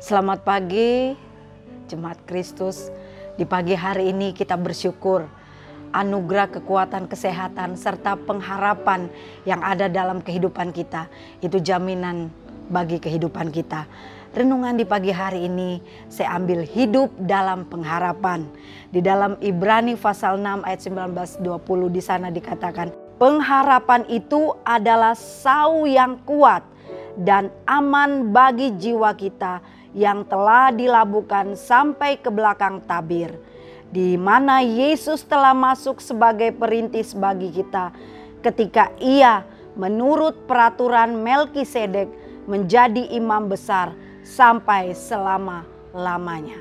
Selamat pagi, Jemaat Kristus. Di pagi hari ini kita bersyukur anugerah kekuatan kesehatan serta pengharapan yang ada dalam kehidupan kita. Itu jaminan bagi kehidupan kita. Renungan di pagi hari ini saya ambil hidup dalam pengharapan. Di dalam Ibrani pasal 6 ayat 19-20 di sana dikatakan, pengharapan itu adalah sau yang kuat dan aman bagi jiwa kita yang telah dilabuhkan sampai ke belakang tabir, di mana Yesus telah masuk sebagai perintis bagi kita ketika Ia menurut peraturan Melkisedek menjadi imam besar sampai selama-lamanya.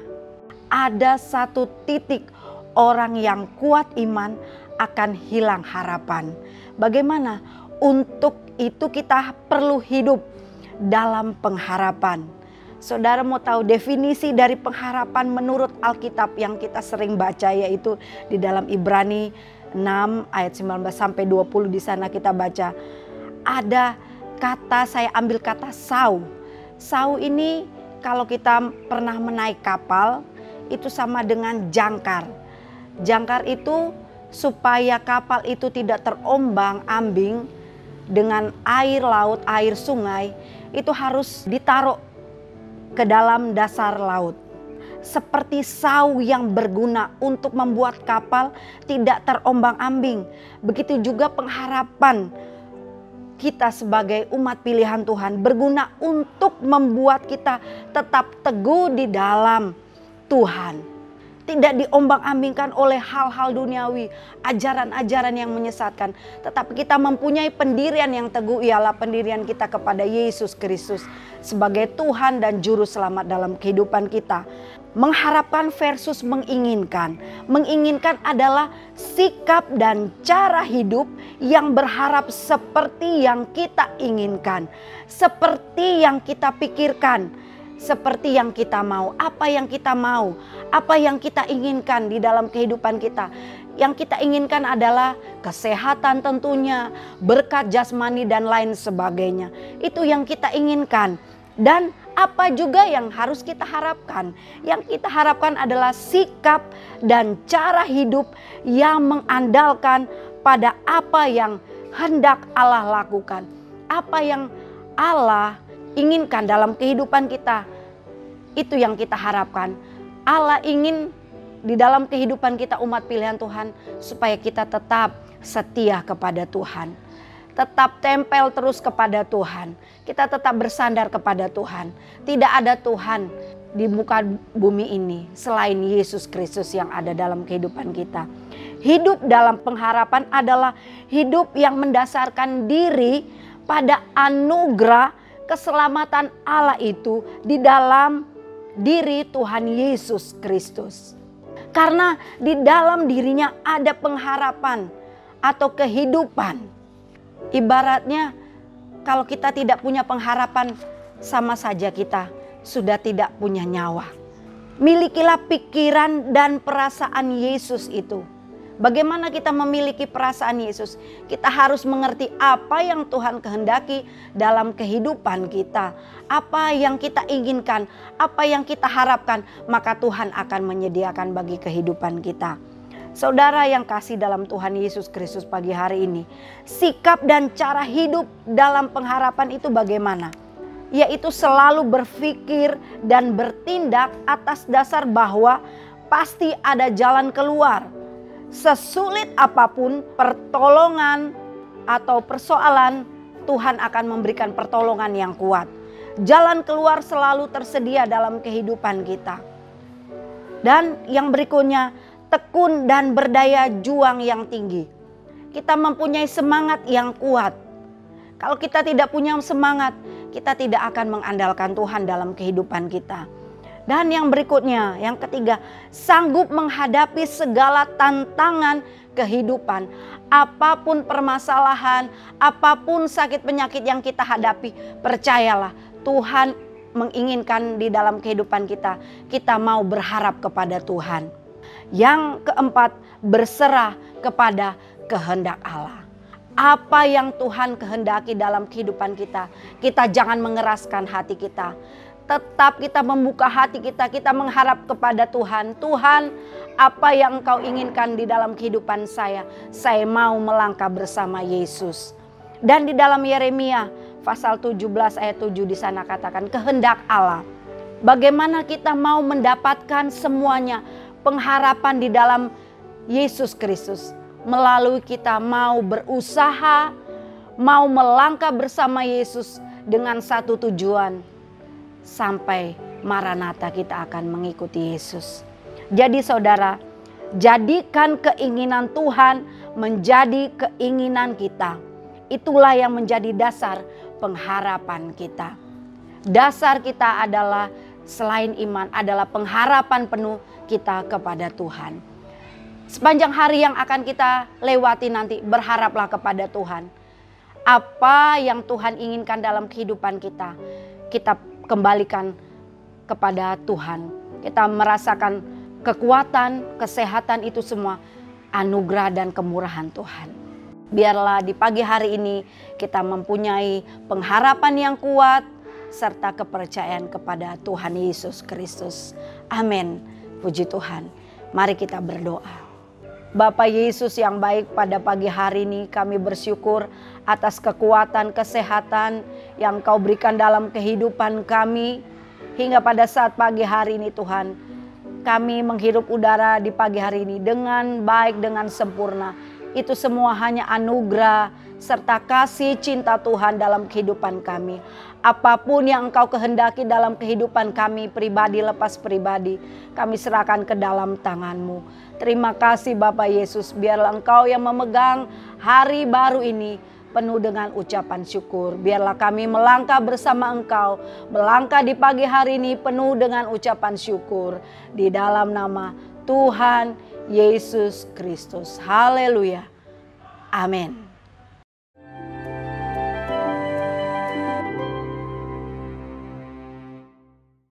Ada satu titik orang yang kuat iman akan hilang harapan. Bagaimana? Untuk itu kita perlu hidup dalam pengharapan. Saudara mau tahu definisi dari pengharapan menurut Alkitab yang kita sering baca, yaitu di dalam Ibrani 6 ayat 19 sampai 20 di sana kita baca. Ada kata, saya ambil kata sau. Sau ini kalau kita pernah menaik kapal itu sama dengan jangkar. Jangkar itu supaya kapal itu tidak terombang-ambing dengan air laut, air sungai, itu harus ditaruh ke dalam dasar laut. Seperti sau yang berguna untuk membuat kapal tidak terombang-ambing. Begitu juga pengharapan kita sebagai umat pilihan Tuhan berguna untuk membuat kita tetap teguh di dalam Tuhan. Tidak diombang-ambingkan oleh hal-hal duniawi, ajaran-ajaran yang menyesatkan. Tetapi kita mempunyai pendirian yang teguh, ialah pendirian kita kepada Yesus Kristus sebagai Tuhan dan Juru Selamat dalam kehidupan kita. Mengharapkan versus menginginkan. Menginginkan adalah sikap dan cara hidup yang berharap seperti yang kita inginkan. Seperti yang kita pikirkan. Seperti yang kita mau, apa yang kita mau, apa yang kita inginkan di dalam kehidupan kita. Yang kita inginkan adalah kesehatan tentunya, berkat jasmani dan lain sebagainya. Itu yang kita inginkan. Dan apa juga yang harus kita harapkan? Yang kita harapkan adalah sikap dan cara hidup yang mengandalkan pada apa yang hendak Allah lakukan. Apa yang Allah inginkan dalam kehidupan kita, itu yang kita harapkan. Allah ingin di dalam kehidupan kita umat pilihan Tuhan supaya kita tetap setia kepada Tuhan, tetap tempel terus kepada Tuhan, kita tetap bersandar kepada Tuhan. Tidak ada Tuhan di muka bumi ini selain Yesus Kristus yang ada dalam kehidupan kita. Hidup dalam pengharapan adalah hidup yang mendasarkan diri pada anugerah keselamatan Allah itu di dalam diri Tuhan Yesus Kristus. Karena di dalam dirinya ada pengharapan atau kehidupan. Ibaratnya kalau kita tidak punya pengharapan, sama saja kita sudah tidak punya nyawa. Milikilah pikiran dan perasaan Yesus itu. Bagaimana kita memiliki perasaan Yesus? Kita harus mengerti apa yang Tuhan kehendaki dalam kehidupan kita. Apa yang kita inginkan, apa yang kita harapkan, maka Tuhan akan menyediakan bagi kehidupan kita. Saudara yang kasih dalam Tuhan Yesus Kristus pagi hari ini, sikap dan cara hidup dalam pengharapan itu bagaimana? Yaitu selalu berpikir dan bertindak atas dasar bahwa pasti ada jalan keluar. Sesulit apapun pertolongan atau persoalan, Tuhan akan memberikan pertolongan yang kuat. Jalan keluar selalu tersedia dalam kehidupan kita. Dan yang berikutnya, tekun dan berdaya juang yang tinggi. Kita mempunyai semangat yang kuat. Kalau kita tidak punya semangat, kita tidak akan mengandalkan Tuhan dalam kehidupan kita. Dan yang berikutnya, yang ketiga, sanggup menghadapi segala tantangan kehidupan. Apapun permasalahan, apapun sakit penyakit yang kita hadapi, percayalah Tuhan menginginkan di dalam kehidupan kita, kita mau berharap kepada Tuhan. Yang keempat, berserah kepada kehendak Allah. Apa yang Tuhan kehendaki dalam kehidupan kita, kita jangan mengeraskan hati kita. tetap kita membuka hati kita, kita mengharap kepada Tuhan. Tuhan, apa yang Engkau inginkan di dalam kehidupan saya mau melangkah bersama Yesus. Dan di dalam Yeremia pasal 17 ayat 7 di sana katakan kehendak Allah. Bagaimana kita mau mendapatkan semuanya, pengharapan di dalam Yesus Kristus. Melalui kita mau berusaha, mau melangkah bersama Yesus dengan satu tujuan. Sampai Maranatha kita akan mengikuti Yesus. Jadi saudara, jadikan keinginan Tuhan menjadi keinginan kita. Itulah yang menjadi dasar pengharapan kita. Dasar kita adalah selain iman adalah pengharapan penuh kita kepada Tuhan. Sepanjang hari yang akan kita lewati nanti, berharaplah kepada Tuhan. Apa yang Tuhan inginkan dalam kehidupan kita, kita kembalikan kepada Tuhan. Kita merasakan kekuatan, kesehatan itu semua anugerah dan kemurahan Tuhan. Biarlah di pagi hari ini kita mempunyai pengharapan yang kuat serta kepercayaan kepada Tuhan Yesus Kristus. Amin. Puji Tuhan. Mari kita berdoa. Bapa Yesus yang baik, pada pagi hari ini kami bersyukur atas kekuatan, kesehatan yang Kau berikan dalam kehidupan kami. Hingga pada saat pagi hari ini Tuhan, kami menghirup udara di pagi hari ini dengan baik, dengan sempurna. Itu semua hanya anugerah serta kasih cinta Tuhan dalam kehidupan kami. Apapun yang Engkau kehendaki dalam kehidupan kami, pribadi lepas pribadi, kami serahkan ke dalam tangan-Mu. Terima kasih Bapak Yesus, biarlah Engkau yang memegang hari baru ini penuh dengan ucapan syukur. Biarlah kami melangkah bersama Engkau, melangkah di pagi hari ini penuh dengan ucapan syukur. Di dalam nama Tuhan Yesus Kristus. Haleluya. Amin.